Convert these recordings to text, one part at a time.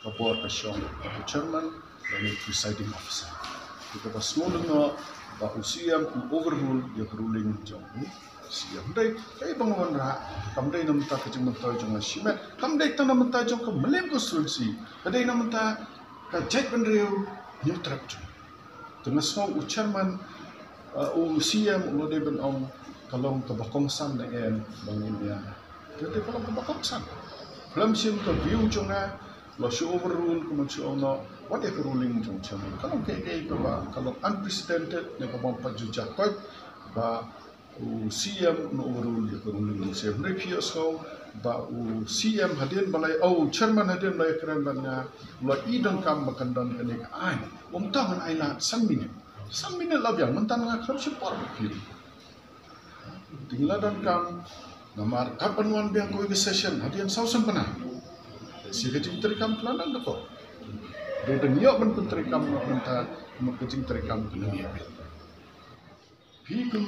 kapor kasyong chairman dan presiding officer. Kita semua dengar bahawa usiam overrule ya ruling jong siam dai kai bangun ra kamdai namta kajing namta jong simet kamdai tang namta jong ka melem konstruksi kadai namta ka jet benriu new trap jong tengah semua chairman usiam ulode ben om kalong ka bakongsan dengan bangin dia jadi kalong ka bakongsan dalam sim ka view jong na lo show overrule kemudian ono what if ruling jong chairman kalong kai ka ba kalong unprecedented ne ka bang pajujak ko ba CM no overrule ya ruling ni se mrepia so ba CM hadin balai chairman hadin balai kran banya lo idon kam makandan kene ka ai umtangan ai la 3 minit la biang mentan nga kham support fil tingladan kam namar kapan wan biang ko session hadin sausan pana si kecing terikam pelanan ko do dengyo men terikam menta kecing terikam kene Hikum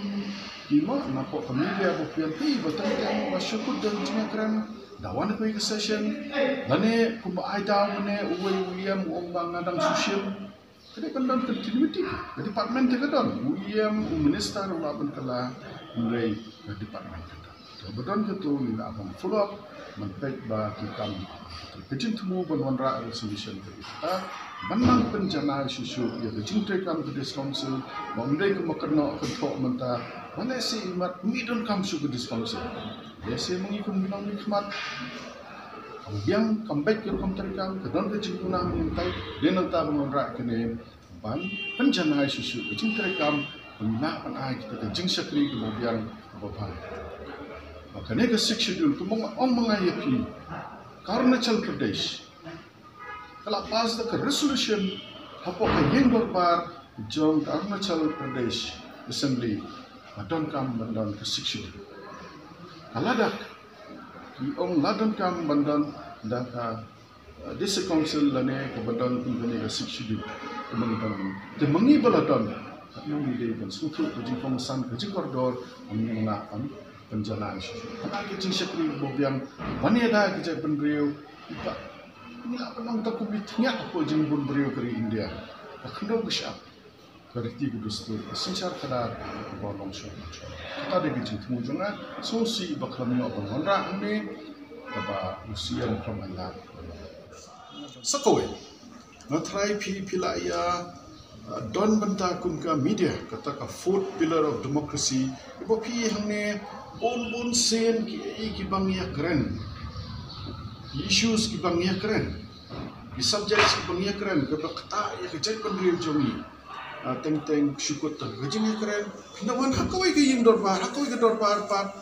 kima napo familia bupian pi batang masyukur dan jengakran dawan ko session lane kuma aida mene uwe William ombang ngadang sosial kede kandan continuity ke department te kadon William minister laban kala mulai ke department kadon beton ketu nila abang follow up menpek ba kikam kecing temu banwanra resolution kita Banang penjana susu ya kecing tekam ke council mengdai ke makarna ketok menta mana si imat midon kam su ke council ya si mengikum binang nikmat yang comeback ke kom tekam ke don kecing punang mintai dia nanta bangunra kene ban penjana susu kecing tekam pemina pan ai kita kecing sekri ke biang bapak makanya ke schedule ke mengayapi Arunachal Pradesh kalau pas ke resolution apa ke yang dorbar jong Arunachal Pradesh Assembly madon kam bandon ke section kaladak ki ong ladon kam bandon dah ka desa council lane ke bandon ini ke section kemandon te mengi baladon yang ide dan suatu ke jingkongsan ke jingkordor mengenal penjalan kalau ke jingsekri bobiang wanita ke benriu Inilah penang tak kubitnya apa jenggun beriu dari India. Akhirnya besar. Dari tiga dustur. Sengsar kadar bolong syurga. Kita ada bijing temu jangan. Sosi baklamnya apa mana ini? Kaba usia kamalah. Sakowe. Natrai pila ia don benta kunka media kata ka fourth pillar of democracy. Ibu pi hangne bon sen ki bangya keren. Issues ki bangya keren, ki subjects ki bangya keren, ke bakta ya kejai pendiri jomi, teng syukur ter kejai keren, pinawan hakoi ke yin dorbar, hakoi ke dorbar pat,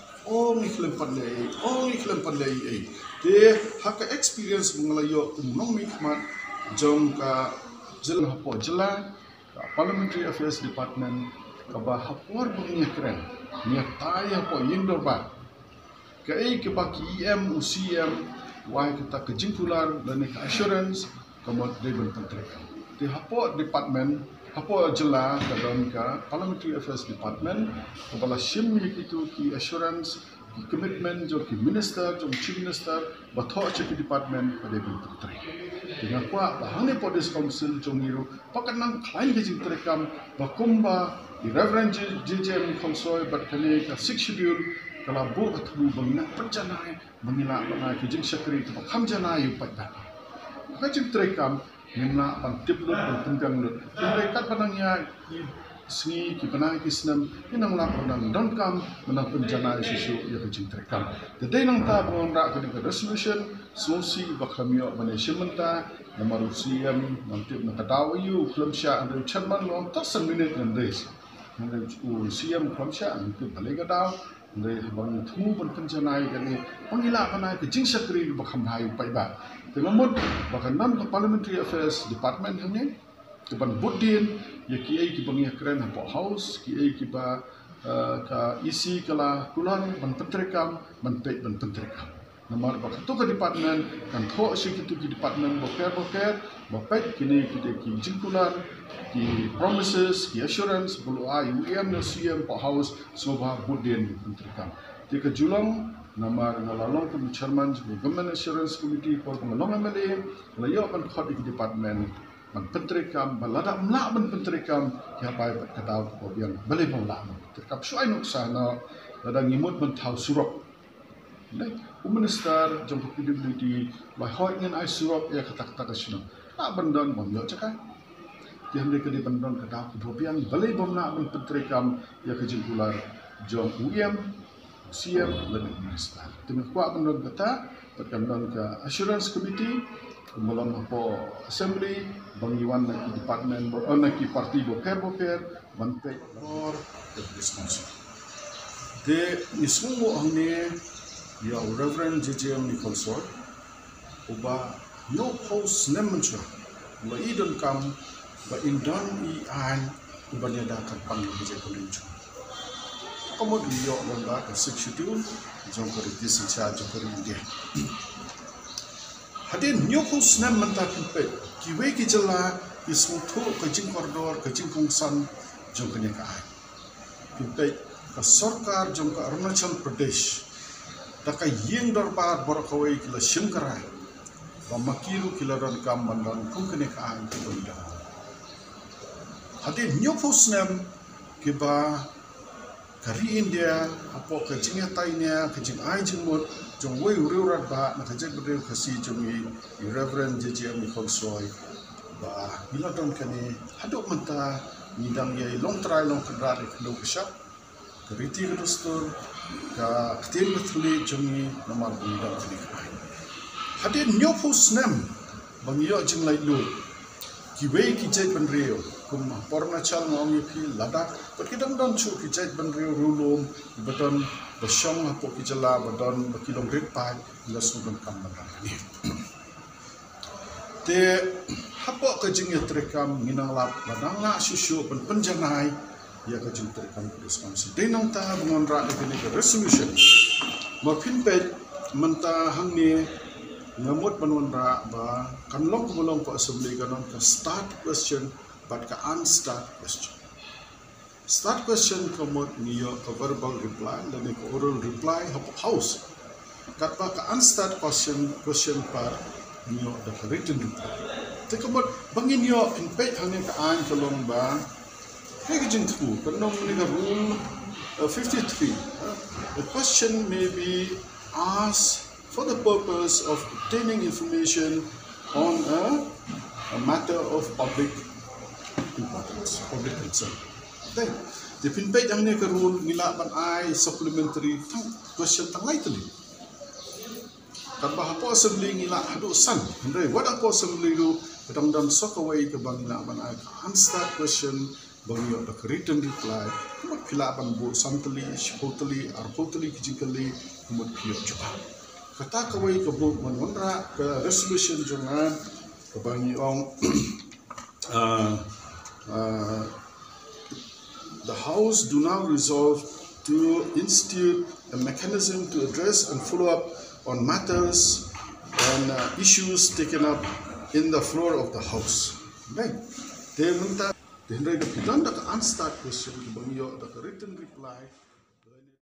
ni klem pandai, de hak experience mengelayo umong mikmat, jong ka jelang hapo jelang, Parliamentary Affairs Department, ka bah hapor bangya keren, niat tay hapo yin dorbar, ke baki EM UCM why kita kejingkular dan assurance kemudian berpenterikan. Di hapo department, hapo jela kadon ka Parliamentary Affairs Department, kepala sim itu ki assurance, ki commitment jo ki minister, jo chief minister, bathok che ki department pada berpenterikan. Dengan kuat bahane podis council jo ngiru, pakanang klain kejingterekam bakumba di Reverend JJM Khonsoi batkane ka 6 schedule kalau buat ketemu bangna penjanai mengira bangna kijing sekri tu kham janai upai dah. Kajing terekam mengira bang tiplut bertenggang lut. Mereka panangnya sengi ki panang kisnam inang lak panang don kam menang penjanai susu ya kajing terekam. Jadi nang ta bangna ke resolution sosi bakhamio Malaysia menta nomor usiam nanti nak dawayu kelamsya ada chairman long tasan minit dan des. Nanti usiam kelamsya nanti balik daw Dari bang temu penjanai kali pangila kana ke jing sekri bakham hai pai ba tengamut bahkan non Parliamentary Affairs Department hanya ke ban budin ya ki ki bangi keren hapo house ki ba ka isi kala kulan ban penterekam ban penterekam nomor bahkan tu ke department kan tho si ki department boker bapet kini kita ki jingkulan ki promises ki assurance bulu UM no CM po house soba budin penterikan Di kejulang nama ngalalong ke chairman Government Assurance Committee for pengalong MLA layo ban khot di department ban pentrikam balada mla ban pentrikam ya bai kadaw ko biang bale bang la terkap suai nuksana lada ngimut ban thau surop dai minister jong PWD bai hoi ngen ai surop ya katak tak sino na bandon bang yo cakap dia hendak ke bandon kadaw ko biang bale bang la ban pentrikam ya kejimpular jong UM CM dan minister. Demi kuat bandon kata berkandang ke Assurance Committee kemudian po Assembly bang Iwan nak department nak parti boker bantai or responsible. De nismu ahne ya Reverend JJM Nicholson uba yo house nemencha ba idon kam ba indon I an uba dia dakan pang je kolinchu. Kemudian yo lomba ke executive jong kerja secara jong kerja. Hadin new house nem mentakin pe kiwe ki jela ismutu kajing koridor kajing kongsan jong kenya ka ai. Kimpe ka sarkar jong ka Arunachal Pradesh taka yeng darbar borakawai kila shimkarai wa makiru kila ran kam bandan kum kenya ka ai kibunda. Hadin new house nem kiba kari India apa kajing tainya kajing ai jengmut jong wei uriurat ba na kajing berdeu kasi jong I Reverend JJM Nicholson ba bila don kani haduk menta nidang ye long try long kedra kendo kesap keriti kedustur ka ktin betuli jong I nomor nidang kini hadin nyopus nem bang yo jeng lai lu kiwei kijai benrio kum Arunachal ngong pi ladak berkidang don chu kijai benrio rulum beton besyong apo kijala bedon bekilong ripai las nudon kam bandani te hapo kajing trekam minang lap ladang la susu pen penjanai ya kajing trekam responsi denang ta mengonra ini ke resolution mapin pet menta hangni ngamut menonra ba kanlong kumulong po assembly kanon ka start question but ka unstart question. Start question kamot niyo ka verbal reply dan ka oral reply hapo house. Katpa ka unstart question par niyo da written reply. Te kamot bangin yo in page hangin ka an kalong ba kajing tu kanong ni ka rule 53. The question may be asked for the purpose of obtaining information on a matter of public importance, public concern. Then, the pinpay ang niya karoon nilaban ay supplementary question tangay tali. Karba po assembly nila hado san. Hindi, what po assembly do kadang-dang sokaway kabang nilaban ay unstart question bang yo the written reply kumot kilaban bu santali, shpotali, arpotali kijikali kumot kiyo jawab. Kata kawai kabut menonra ke resolution jangan kabang yung the House do now resolve to institute a mechanism to address and follow up on matters and issues taken up in the floor of the House. Right? They minta, they hendak kita unstart question kabang yung the written reply.